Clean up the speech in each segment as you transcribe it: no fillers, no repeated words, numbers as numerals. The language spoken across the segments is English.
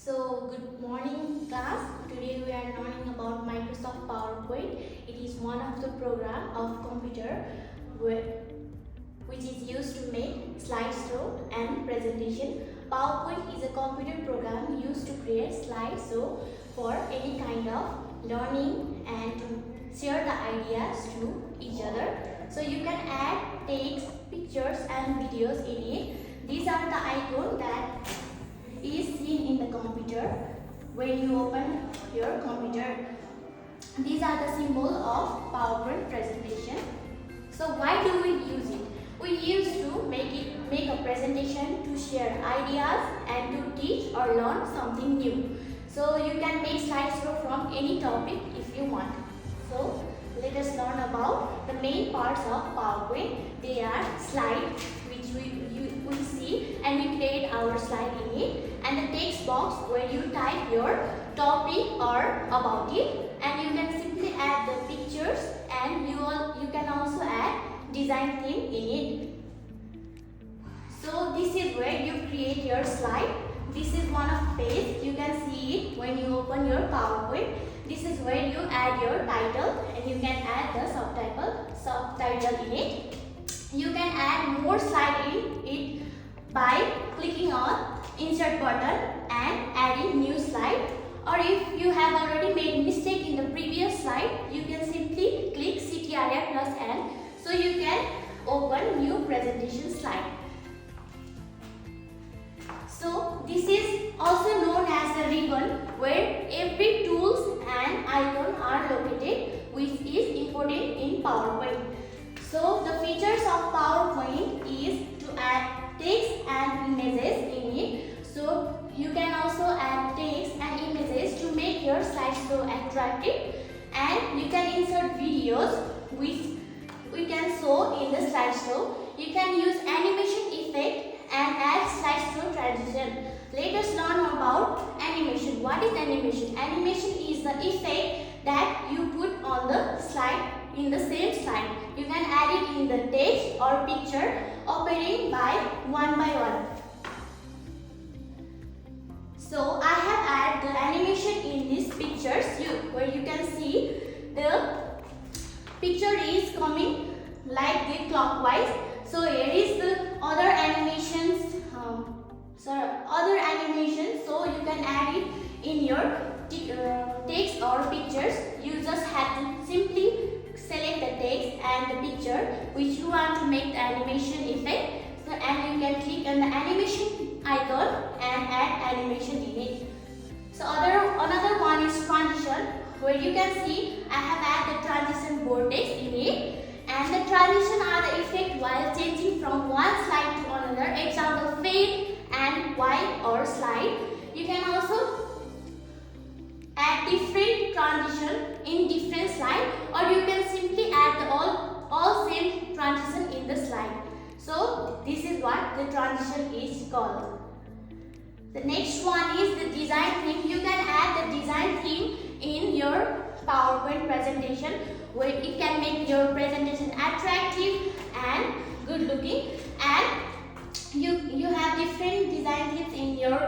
So, good morning class. Today we are learning about Microsoft PowerPoint. It is one of the program of computer which is used to make slideshow and presentation. PowerPoint is a computer program used to create slideshow for any kind of learning and to share the ideas to each other. So you can add text, pictures and videos in it. These are the icons that is seen in the computer when you open your computer. These are the symbol of PowerPoint presentation. So why do we use it? We used to make a presentation to share ideas and to teach or learn something new. So you can make slideshow from any topic if you want. So let us learn about the main parts of PowerPoint. They are slides which we see and we create our slide in it, and the text box where you type your topic or about it, and you can simply add the pictures and you can also add design theme in it. So this is where you create your slide. This is one of page. You can see it when you open your PowerPoint. This is where you add your title and you can add the subtitle in it. You can add more slide in it by clicking on insert button and adding new slide. Or if you have already made mistake in the previous slide, you can simply click Ctrl plus N so you can open new presentation slide. So this is also known as the ribbon, where every tools and icon are located, which is important in PowerPoint. So the features of PowerPoint is to add text and images in it. So you can also add text and images to make your slideshow attractive, and you can insert videos which we can show in the slideshow. You can use animation effect and add slideshow transition. Let us learn about animation. What is animation? Animation is the effect that you put on the slide in the same slide. You can add it in the text or picture, operating by one. So I have added the animation in these pictures where you can see the picture is coming like the clockwise. So here is the other animations. So you can add it in your text or pictures. You just have to simply select the text and the picture which you want to make the animation effect. So, and you can click on the animation icon and add animation in it. So another one is transition, where you can see I have added the transition vortex in it. And the transition are the effect while changing from one slide to another. Example, fade and wipe or slide. You can also add different transition in different slide, or you can simply add the all same transition in the slide. So this is what the transition is called. The next one is the design theme. You can add the design theme in your PowerPoint presentation, where it can make your presentation attractive and good looking. And you have different design themes in your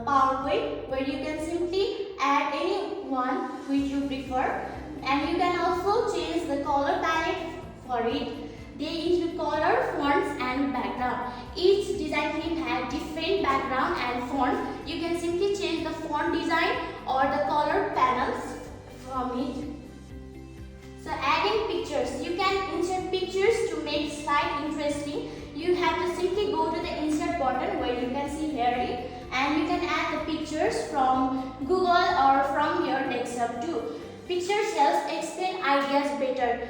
PowerPoint, where you can simply add any one which you prefer, and you can also change the color palette for it. They include color, fonts and background. Each design theme has different background and font. You can simply change the font design or the color panels from it. So adding pictures. You can insert pictures to make slide interesting. You have to simply go to the insert button where you can see here, and you can add the pictures from Google or from your desktop too. Pictures helps explain ideas better.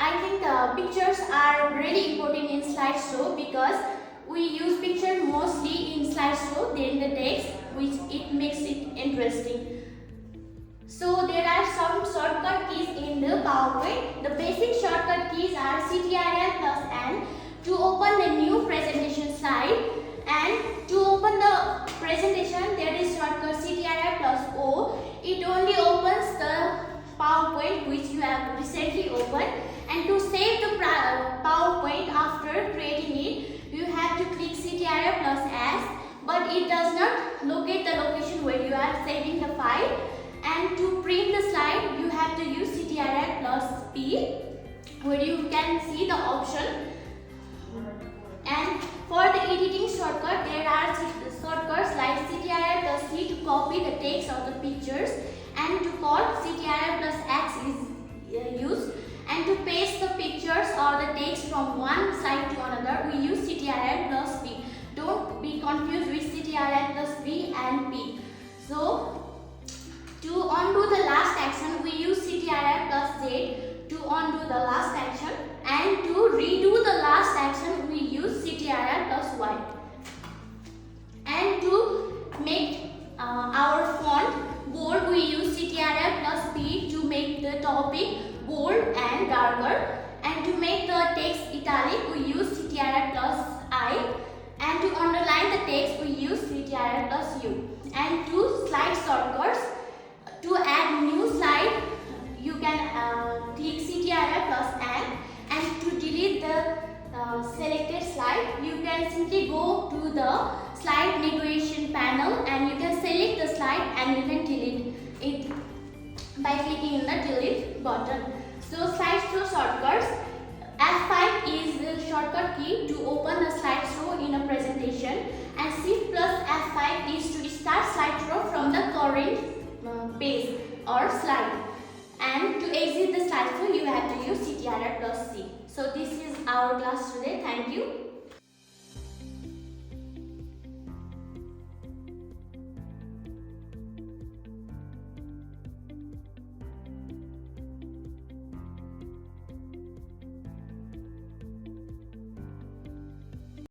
I think the pictures are really important in slideshow because we use picture mostly in slideshow than the text, which it makes it interesting. So there are some shortcut keys in the PowerPoint. The basic shortcut keys are Ctrl plus N to open the new presentation slide, and to open the presentation there is shortcut Ctrl plus O. It only opens the PowerPoint which you have recently opened, and to save the PowerPoint after creating it, you have to click Ctrl plus S, but it does not locate the location location where you are saving the file. And to print the slide, you have to use Ctrl plus P, where you can see the option. And for the editing shortcut, there are shortcuts like Ctrl plus C to copy the text or the pictures, and to cut Ctrl plus X is used, and to paste the pictures or the text from one slide to another, we use Ctrl plus V. Don't be confused with Ctrl plus V and P. So to undo the last action, we use Ctrl plus Z to undo the last action, and to redo the last action, we use Ctrl plus Y. And to make our font bold, we use Ctrl plus P to make the topic bold and darker. And to make the text italic, we use Ctrl plus I. And to underline the text, we use Ctrl plus U. And to slide shortcuts, to add new slide, you can click Ctrl plus N. And to delete the selected slide, you can simply go to the slide navigation panel and you can select the slide and you can delete it by clicking in the delete button. So slideshow shortcuts, F5 is the shortcut key to open the slideshow in a presentation, and Shift plus F5 is to start slideshow from the current page or slide. And to exit the slideshow, you have to use Ctrl plus C. So this is our class today. Thank you.